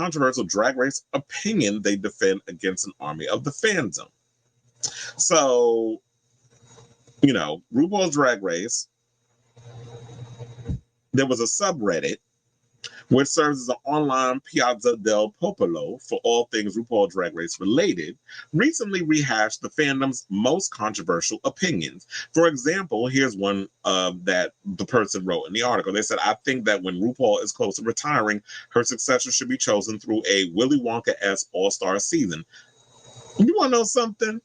controversial drag race opinion they defend against an army of the fandom. So, RuPaul's Drag Race, there was a subreddit which serves as an online Piazza del Popolo for all things RuPaul Drag Race related, recently rehashed the fandom's most controversial opinions. For example, here's one that the person wrote in the article. They said, I think that when RuPaul is close to retiring, her successor should be chosen through a Willy Wonka-esque all-star season. You want to know something?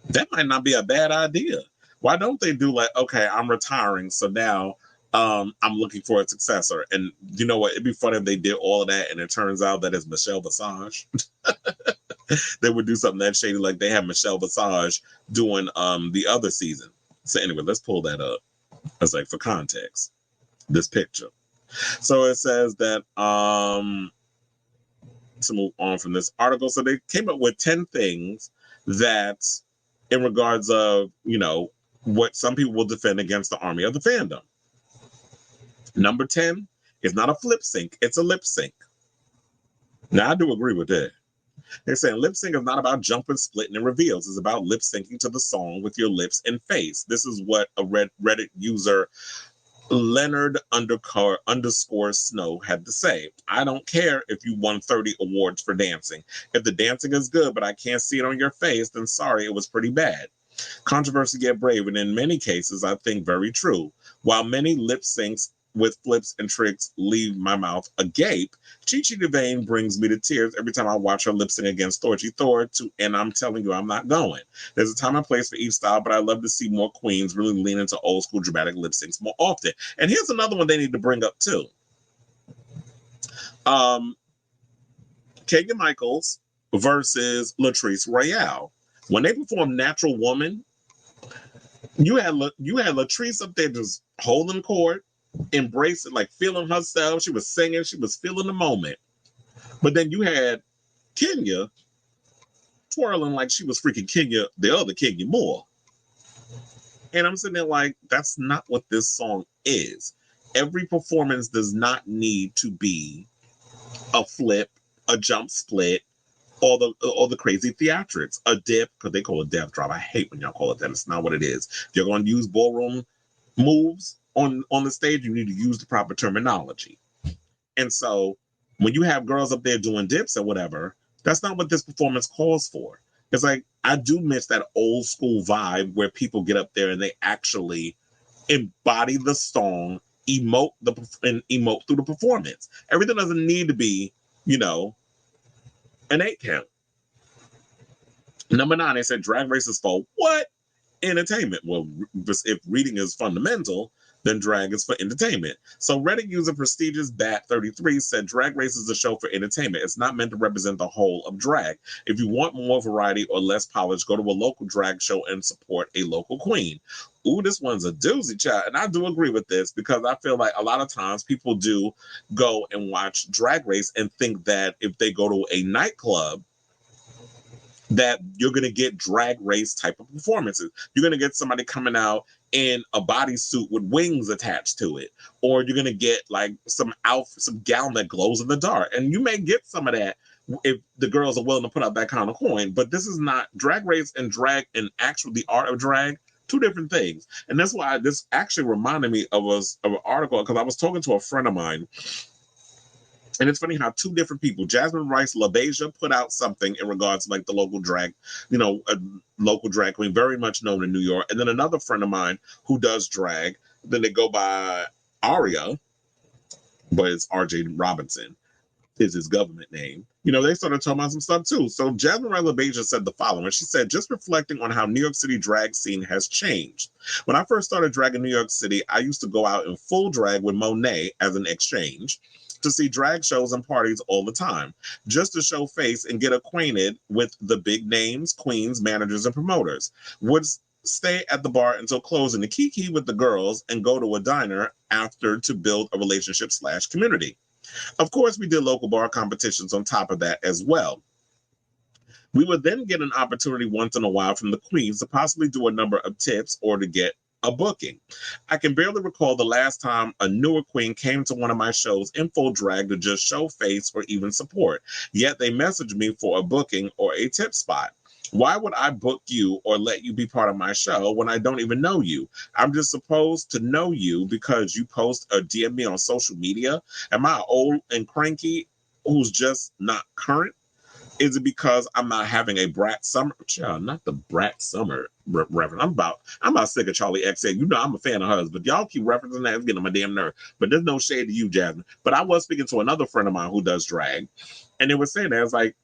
That might not be a bad idea. Why don't they do like, okay, I'm retiring, so now I'm looking for a successor. And you know what? It'd be funny if they did all of that and it turns out that it's Michelle Visage. They would do something that shady like they have Michelle Visage doing the other season. So anyway, let's pull that up. As like for context, this picture. So it says that to move on from this article. So they came up with 10 things that in regards of, what some people will defend against the army of the fandom. Number 10 is not a flip sync, it's a lip sync. Now, I do agree with that. They're saying lip sync is not about jumping, splitting, and reveals. It's about lip syncing to the song with your lips and face. This is what a Reddit user, Leonard _ Snow, had to say. I don't care if you won 30 awards for dancing. If the dancing is good, but I can't see it on your face, then sorry, it was pretty bad. Controversy get brave, and in many cases, I think very true. While many lip syncs with flips and tricks leave my mouth agape, Chi Chi DeVayne brings me to tears every time I watch her lip sync against Thorgy Thor, and I'm telling you, I'm not going. There's a time and place for each style, but I love to see more queens really lean into old school dramatic lip syncs more often. And here's another one they need to bring up too. Keegan Michaels versus Latrice Royale. When they performed Natural Woman, you had Latrice up there just holding court, embracing, like feeling herself. She was singing, she was feeling the moment. But then you had Kenya twirling like she was freaking Kenya, the other Kenya Moore. And I'm sitting there like, that's not what this song is. Every performance does not need to be a flip, a jump split, all the crazy theatrics, a dip, because they call it death drop. I hate when y'all call it that. It's not what it is. If you're going to use ballroom moves on the stage, you need to use the proper terminology. And so when you have girls up there doing dips or whatever, that's not what this performance calls for. It's like, I do miss that old school vibe where people get up there and they actually embody the song, emote through the performance. Everything doesn't need to be, an 8 count. Number 9, they said drag race is for what? Entertainment. Well, if reading is fundamental, then drag is for entertainment. So Reddit user prestigious Bat33 said drag race is a show for entertainment. It's not meant to represent the whole of drag. If you want more variety or less polish, go to a local drag show and support a local queen. Ooh, this one's a doozy, child. And I do agree with this because I feel like a lot of times people do go and watch Drag Race and think that if they go to a nightclub, that you're going to get drag race type of performances. You're going to get somebody coming out in a bodysuit with wings attached to it. Or you're going to get like some gown that glows in the dark. And you may get some of that if the girls are willing to put up that kind of coin. But this is not drag race and drag and actually the art of drag. Two different things. And that's why this actually reminded me of an article because I was talking to a friend of mine. And it's funny how two different people, Jasmine Rice LaBeija, put out something in regards to like the local drag, a local drag queen, very much known in New York. And then another friend of mine who does drag, then they go by Aria, but it's RJ Robinson is his government name. They started talking about some stuff too. So Jasmine Rice LaBeija said the following. She said, just reflecting on how New York City drag scene has changed. When I first started drag in New York City, I used to go out in full drag with Monet as an exchange to see drag shows and parties all the time, just to show face and get acquainted with the big names, queens, managers, and promoters. Would stay at the bar until closing to kiki with the girls and go to a diner after to build a relationship/community. Of course, we did local bar competitions on top of that as well. We would then get an opportunity once in a while from the queens to possibly do a number of tips or to get a booking. I can barely recall the last time a newer queen came to one of my shows in full drag to just show face or even support. Yet they messaged me for a booking or a tip spot. Why would I book you or let you be part of my show when I don't even know you? I'm just supposed to know you because you post or DM me on social media. Am I old and cranky who's just not current? Is it because I'm not having a brat summer? Child, not the brat summer reference. I'm about sick of Charlie XA. You know I'm a fan of hers, but y'all keep referencing that. It's getting on my damn nerve. But there's no shade to you, Jasmine. But I was speaking to another friend of mine who does drag, and they were saying that it's like,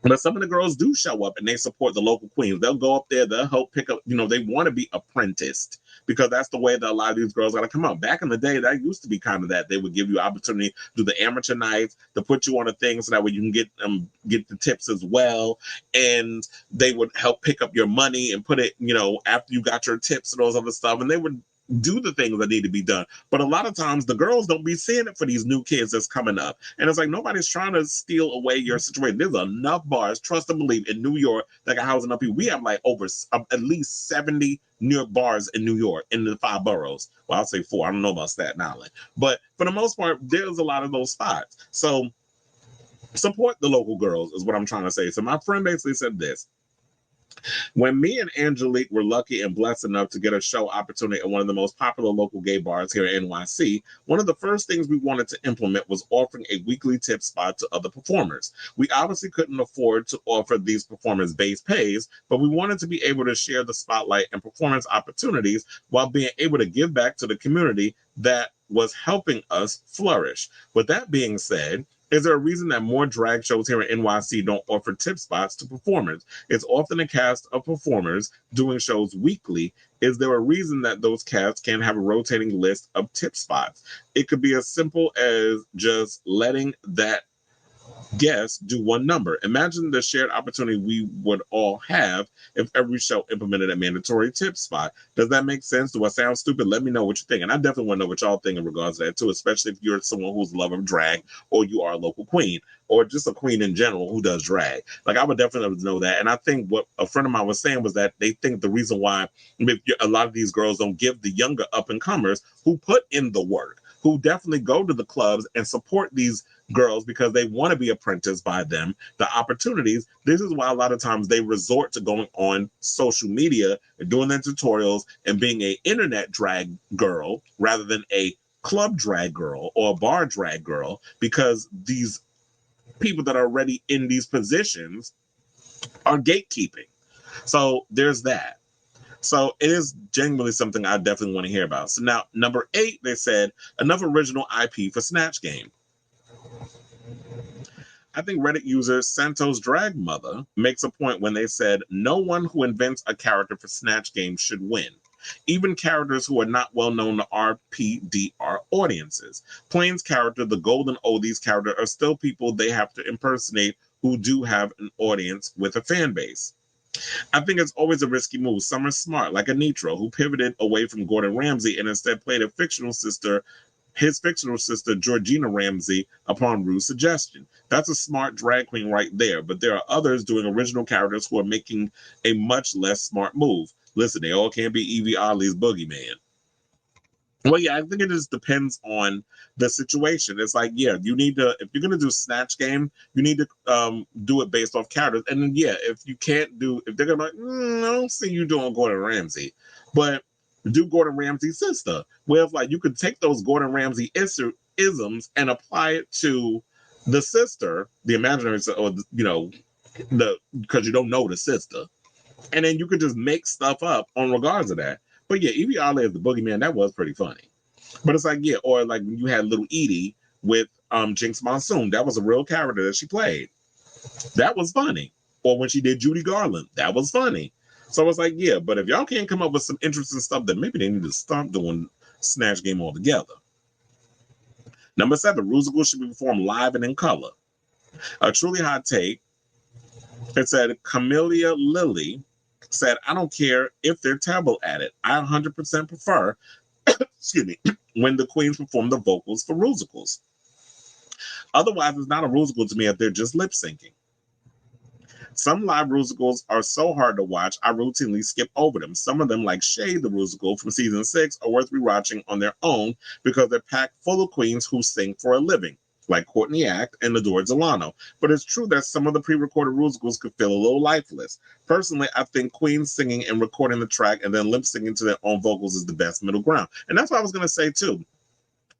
but some of the girls do show up and they support the local queens. They'll go up there, they'll help pick up, they want to be apprenticed because that's the way that a lot of these girls got to come up. Back in the day, that used to be kind of that. They would give you opportunity to do the amateur nights, to put you on a thing so that way you can get the tips as well. And they would help pick up your money and put it, after you got your tips and those other stuff. And they would do the things that need to be done. But a lot of times the girls don't be seeing it for these new kids that's coming up. And it's like nobody's trying to steal away your situation. There's enough bars, trust and believe, in New York that can house enough people. We have like over at least 70 New York bars in New York in the 5 boroughs. Well, I'll say 4. I don't know about Staten Island. But for the most part, there's a lot of those spots. So support the local girls is what I'm trying to say. So my friend basically said this. When me and Angelique were lucky and blessed enough to get a show opportunity at one of the most popular local gay bars here in NYC, one of the first things we wanted to implement was offering a weekly tip spot to other performers. We obviously couldn't afford to offer these performers base pays, but we wanted to be able to share the spotlight and performance opportunities while being able to give back to the community that was helping us flourish. With that being said, is there a reason that more drag shows here in NYC don't offer tip spots to performers? It's often a cast of performers doing shows weekly. Is there a reason that those casts can't have a rotating list of tip spots? It could be as simple as just letting that guests do one number. Imagine the shared opportunity we would all have if every show implemented a mandatory tip spot. Does that make sense? Do I sound stupid? Let me know what you think. And I definitely want to know what y'all think in regards to that too, especially if you're someone who's a lover of drag or you are a local queen or just a queen in general who does drag. Like I would definitely know that. And I think what a friend of mine was saying was that they think the reason why a lot of these girls don't give the younger up and comers who put in the work, who definitely go to the clubs and support these girls because they want to be apprenticed by them, the opportunities. This is why a lot of times they resort to going on social media and doing their tutorials and being a internet drag girl rather than a club drag girl or a bar drag girl, because these people that are already in these positions are gatekeeping. So there's that. So it is genuinely something I definitely want to hear about. So now, number 8, they said, enough original IP for Snatch Game. I think Reddit user Santos Drag Mother makes a point when they said, no one who invents a character for Snatch Game should win. Even characters who are not well known to RPDR audiences. Plain's character, the Golden Oldies character, are still people they have to impersonate who do have an audience with a fan base. I think it's always a risky move. Some are smart, like Anitra, who pivoted away from Gordon Ramsay and instead played his fictional sister, Georgina Ramsay, upon Rue's suggestion. That's a smart drag queen right there, but there are others doing original characters who are making a much less smart move. Listen, they all can't be Evie Oddly's Boogeyman. Well, yeah, I think it just depends on the situation. It's like, yeah, you need to, if you're going to do Snatch Game, you need to do it based off characters. And then, yeah, if they're going to be like, I don't see you doing Gordon Ramsay, but do Gordon Ramsay's sister. Where it's like, you could take those Gordon Ramsay isms and apply it to the sister, the imaginary, or, because you don't know the sister. And then you could just make stuff up on regards of that. But yeah, Evie Oddly as the Boogeyman, that was pretty funny. But it's like, yeah, or like when you had Little Edie with Jinx Monsoon, that was a real character that she played. That was funny. Or when she did Judy Garland, that was funny. So it's like, yeah, but if y'all can't come up with some interesting stuff, then maybe they need to stop doing Snatch Game altogether. Number 7, Rusical should be performed live and in color. A truly hot take. It said, Camellia Lily said, I don't care if they're terrible at it. I 100% prefer, excuse me, when the queens perform the vocals for musicals. Otherwise, it's not a musical to me if they're just lip syncing. Some live musicals are so hard to watch, I routinely skip over them. Some of them, like Shade the Musical from season 6, are worth rewatching on their own because they're packed full of queens who sing for a living, like Courtney Act and Adore Delano. But it's true that some of the pre-recorded musicals could feel a little lifeless. Personally, I think queens singing and recording the track and then lip syncing to their own vocals is the best middle ground. And that's what I was going to say too.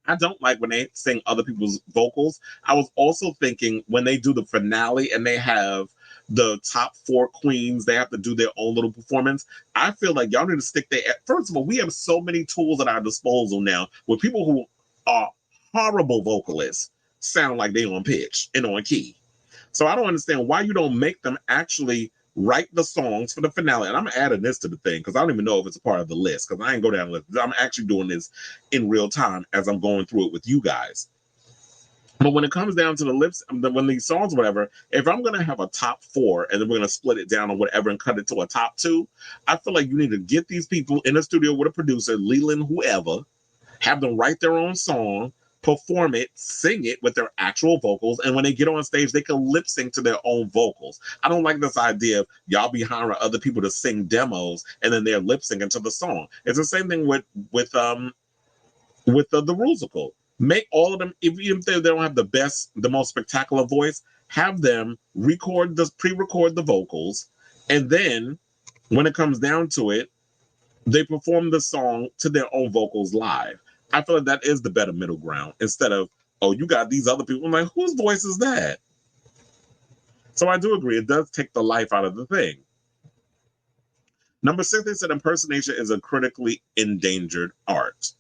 I don't like when they sing other people's vocals. I was also thinking when they do the finale and they have the top 4 queens, they have to do their own little performance. I feel like y'all need to stick their. First of all, we have so many tools at our disposal now with people who are horrible vocalists sound like they on pitch and on key. So I don't understand why you don't make them actually write the songs for the finale. And I'm adding this to the thing because I don't even know if it's a part of the list because I ain't go down the list. I'm actually doing this in real time as I'm going through it with you guys. But when it comes down to the lips, when these songs, whatever, if I'm going to have a top 4 and then we're going to split it down or whatever and cut it to a top 2, I feel like you need to get these people in the studio with a producer, Leland, whoever, have them write their own song, perform it, sing it with their actual vocals, and when they get on stage, they can lip sync to their own vocals. I don't like this idea of y'all be hiring other people to sing demos and then they're lip syncing to the song. It's the same thing with the musical. Make all of them, even if they don't have the most spectacular voice, have them pre-record the vocals, and then when it comes down to it, they perform the song to their own vocals live. I feel like that is the better middle ground instead of, oh, you got these other people. I'm like, whose voice is that? So I do agree. It does take the life out of the thing. Number 6, they said impersonation is a critically endangered art.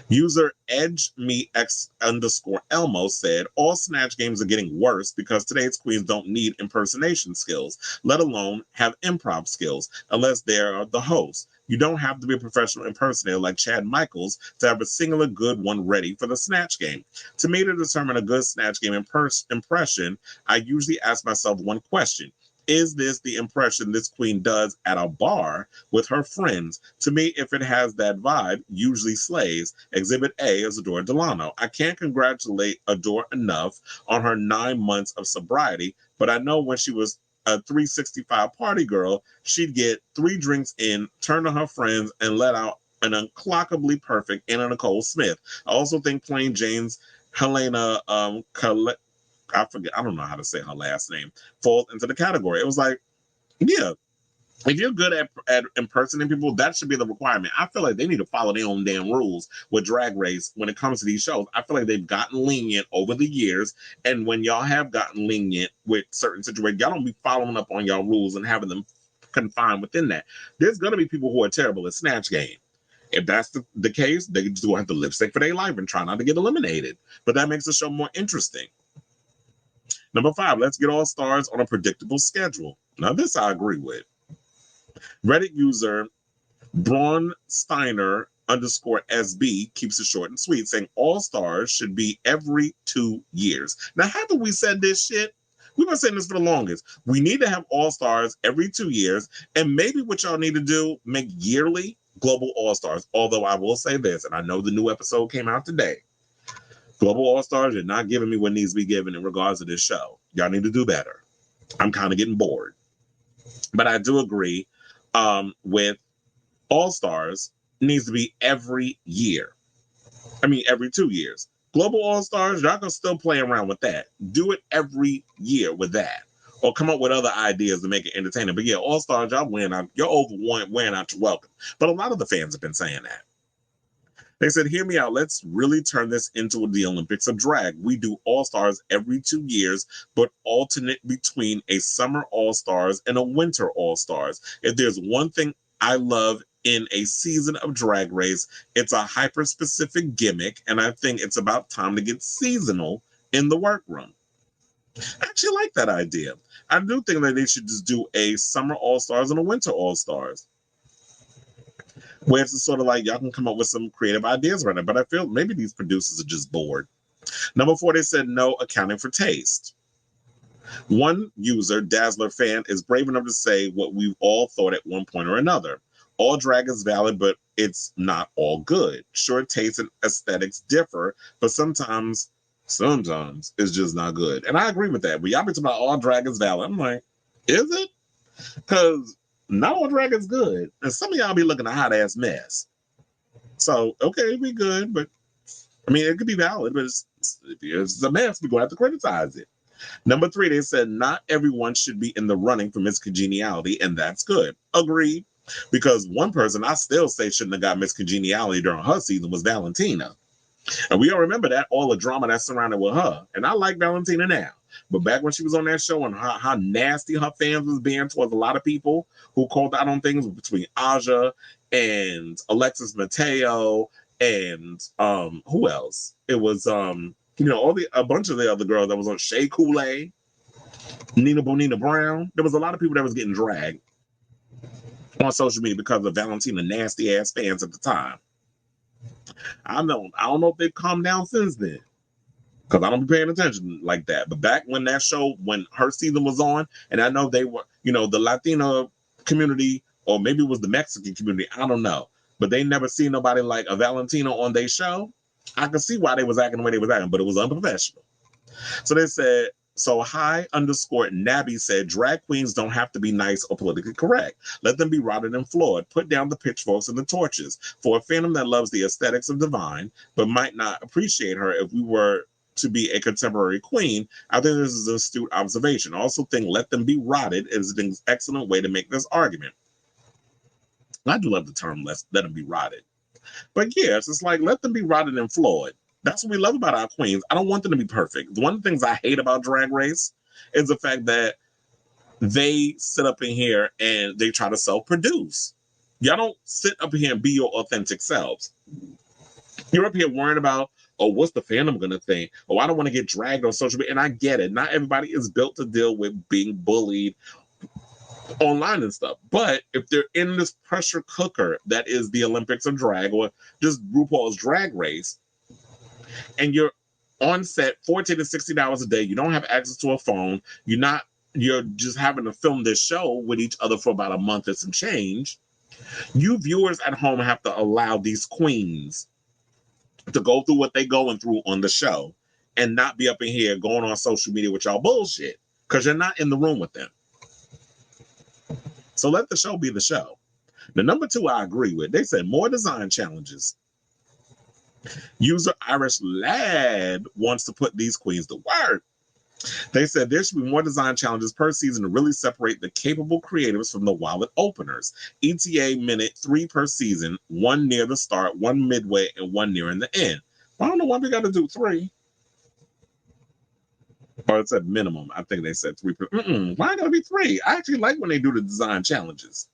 User EdgeMeX_Elmo said, all Snatch games are getting worse because today's queens don't need impersonation skills, let alone have improv skills, unless they're the host. You don't have to be a professional impersonator like Chad Michaels to have a singular good one ready for the Snatch game. To me, to determine a good Snatch game impression, I usually ask myself one question. Is this the impression this queen does at a bar with her friends? To me, if it has that vibe, usually slays. Exhibit A is Adore Delano. I can't congratulate Adore enough on her 9 months of sobriety, but I know when she was a 365 party girl, she'd get 3 drinks in, turn to her friends, and let out an unclockably perfect Anna Nicole Smith. I also think Plain Jane's Helena I forget, I don't know how to say her last name, falls into the category. It was like, yeah, if you're good at impersonating people, that should be the requirement. I feel like they need to follow their own damn rules with Drag Race when it comes to these shows. I feel like they've gotten lenient over the years. And when y'all have gotten lenient with certain situations, y'all don't be following up on y'all rules and having them confined within that. There's going to be people who are terrible at Snatch Game. If that's the case, they just going to have to lip sync for their life and try not to get eliminated. But that makes the show more interesting. Number 5, let's get all stars on a predictable schedule. Now, this I agree with. Reddit user Braun Steiner _SB keeps it short and sweet, saying all stars should be every 2 years. Now, haven't we said this shit? We've been saying this for the longest. We need to have all stars every 2 years, and maybe what y'all need to do, make yearly global all stars. Although I will say this, and I know the new episode came out today. Global All Stars, you're not giving me what needs to be given in regards to this show. Y'all need to do better. I'm kind of getting bored. But I do agree with All Stars needs to be every year. I mean, every 2 years. Global All Stars, y'all can still play around with that. Do it every year with that. Or come up with other ideas to make it entertaining. But yeah, All Stars, y'all wearing out. You're over wearing out your welcome. But a lot of the fans have been saying that. They said, hear me out. Let's really turn this into the Olympics of drag. We do All-Stars every 2 years, but alternate between a summer All-Stars and a winter All-Stars. If there's one thing I love in a season of Drag Race, it's a hyper-specific gimmick, and I think it's about time to get seasonal in the workroom. I actually like that idea. I do think that they should just do a summer All-Stars and a winter All-Stars. Where it's sort of like y'all can come up with some creative ideas around it. But I feel maybe these producers are just bored. Number 4, they said no accounting for taste. One user, Dazzler Fan, is brave enough to say what we've all thought at one point or another. All drag is valid, but it's not all good. Sure, taste and aesthetics differ, but sometimes Sometimes it's just not good. And I agree with that. But y'all be talking about all drag is valid. I'm like, is it? Because not all drag is good. And some of y'all be looking a hot ass mess. So, okay, we good. But I mean, it could be valid, but if it's a mess, we're going to have to criticize it. Number 3, they said not everyone should be in the running for Miss Congeniality, and that's good. Agreed. Because one person I still say shouldn't have got Miss Congeniality during her season was Valentina. And we all remember that, all the drama that surrounded with her. And I like Valentina now. But back when she was on that show and how nasty her fans was being towards a lot of people who called out on things between Aja and Alexis Mateo and who else? It was a bunch of the other girls that was on Shea Coulee, Nina Bonina Brown. There was a lot of people that was getting dragged on social media because of Valentina nasty ass fans at the time. I don't know if they've calmed down since then, because I don't be paying attention like that. But back when that show, when her season was on, and I know they were, the Latino community, or maybe it was the Mexican community, I don't know. But they never seen nobody like a Valentino on their show. I could see why they was acting the way they was acting, but it was unprofessional. So they said, so High_Nabby said, drag queens don't have to be nice or politically correct. Let them be rotted and flawed. Put down the pitchforks and the torches. For a fandom that loves the aesthetics of Divine, but might not appreciate her if we were to be a contemporary queen, I think this is an astute observation. I also think let them be rotted is an excellent way to make this argument. I do love the term let them be rotted. But yeah, it's just like, let them be rotted and flawed. That's what we love about our queens. I don't want them to be perfect. One of the things I hate about Drag Race is the fact that they sit up in here and they try to self-produce. Y'all don't sit up here and be your authentic selves. You're up here worrying about, oh, what's the fandom going to think? Oh, I don't want to get dragged on social media. And I get it. Not everybody is built to deal with being bullied online and stuff. But if they're in this pressure cooker that is the Olympics of drag, or just RuPaul's Drag Race, and you're on set 14 to 16 hours a day, you don't have access to a phone, you're just having to film this show with each other for about a month and some change, you viewers at home have to allow these queens to go through what they going through on the show and not be up in here going on social media with y'all bullshit, because you're not in the room with them. So let the show be the show. The number 2 I agree with. They said more design challenges. User Irish Lad wants to put these queens to work. They said there should be more design challenges per season to really separate the capable creatives from the wild openers. ETA minute 3 per season, 1 near the start, 1 midway, and 1 near in the end. I don't know why we got to do 3. Or it's a minimum. I think they said 3. Why got to be 3? I actually like when they do the design challenges.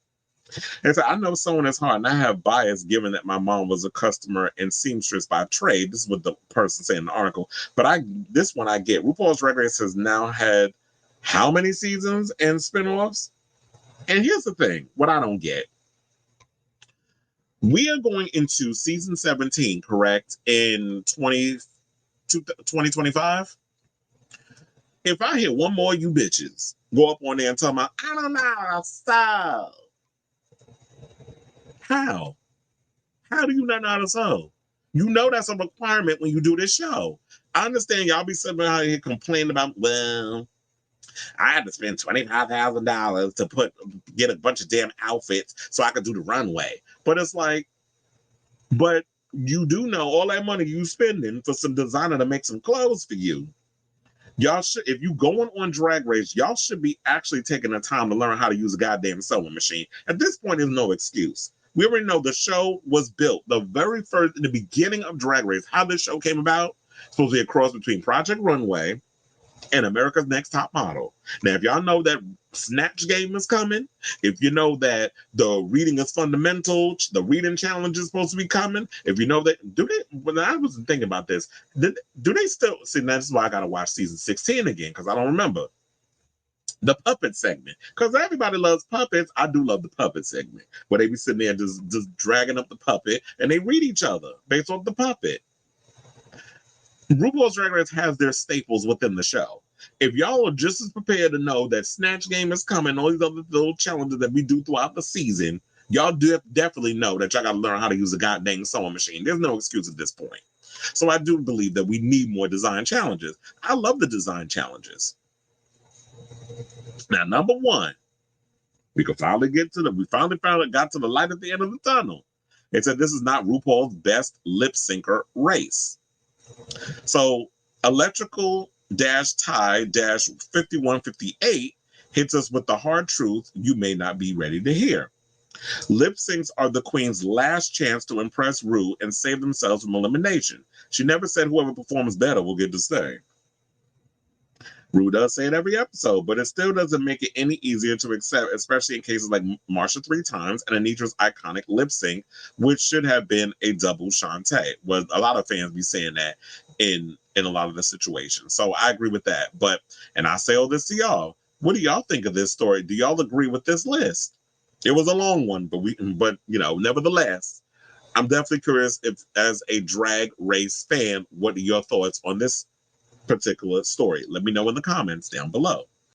And so I know sewing is hard, and I have bias given that my mom was a customer and seamstress by trade. This is what the person said in the article. But this one I get. RuPaul's Drag Race has now had how many seasons and spinoffs? And here's the thing, what I don't get. We are going into season 17, correct, in 2025? If I hear one more of you bitches go up on there and tell me, I don't know, so. How? How do you not know how to sew? You know that's a requirement when you do this show. I understand y'all be sitting out here complaining about, well, I had to spend $25,000 to get a bunch of damn outfits so I could do the runway. But it's like, but you do know all that money you spending for some designer to make some clothes for you. Y'all should, if you going on Drag Race, y'all should be actually taking the time to learn how to use a goddamn sewing machine. At this point, there's no excuse. We already know the show was built. The very first, in the beginning of Drag Race, how this show came about, supposed to be a cross between Project Runway and America's Next Top Model. Now, if y'all know that Snatch Game is coming, if you know that the reading is fundamental, the reading challenge is supposed to be coming, if you know that, when I was thinking about this, do they still, see, that's why I got to watch season 16 again, because I don't remember. The puppet segment, because everybody loves puppets. I do love the puppet segment where they be sitting there just dragging up the puppet and they read each other based off the puppet. RuPaul's Drag Race has their staples within the show. If y'all are just as prepared to know that Snatch Game is coming, all these other little challenges that we do throughout the season, y'all definitely know that y'all got to learn how to use a goddamn sewing machine. There's no excuse at this point. So I do believe that we need more design challenges. I love the design challenges. Now, number one, we finally got to the light at the end of the tunnel. It said this is not RuPaul's best lip syncer race. So electrical tie 5158 hits us with the hard truth you may not be ready to hear. Lip syncs are the queen's last chance to impress Ru and save themselves from elimination. She never said whoever performs better will get to stay. Ru does say it every episode, but it still doesn't make it any easier to accept, especially in cases like Marsha 3 times and Anitra's iconic lip sync, which should have been a double Shantae. Was a lot of fans be saying that in a lot of the situations. So I agree with that. And I say all this to y'all. What do y'all think of this story? Do y'all agree with this list? It was a long one, but nevertheless, I'm definitely curious if, as a drag race fan, what are your thoughts on this particular story? Let me know in the comments down below.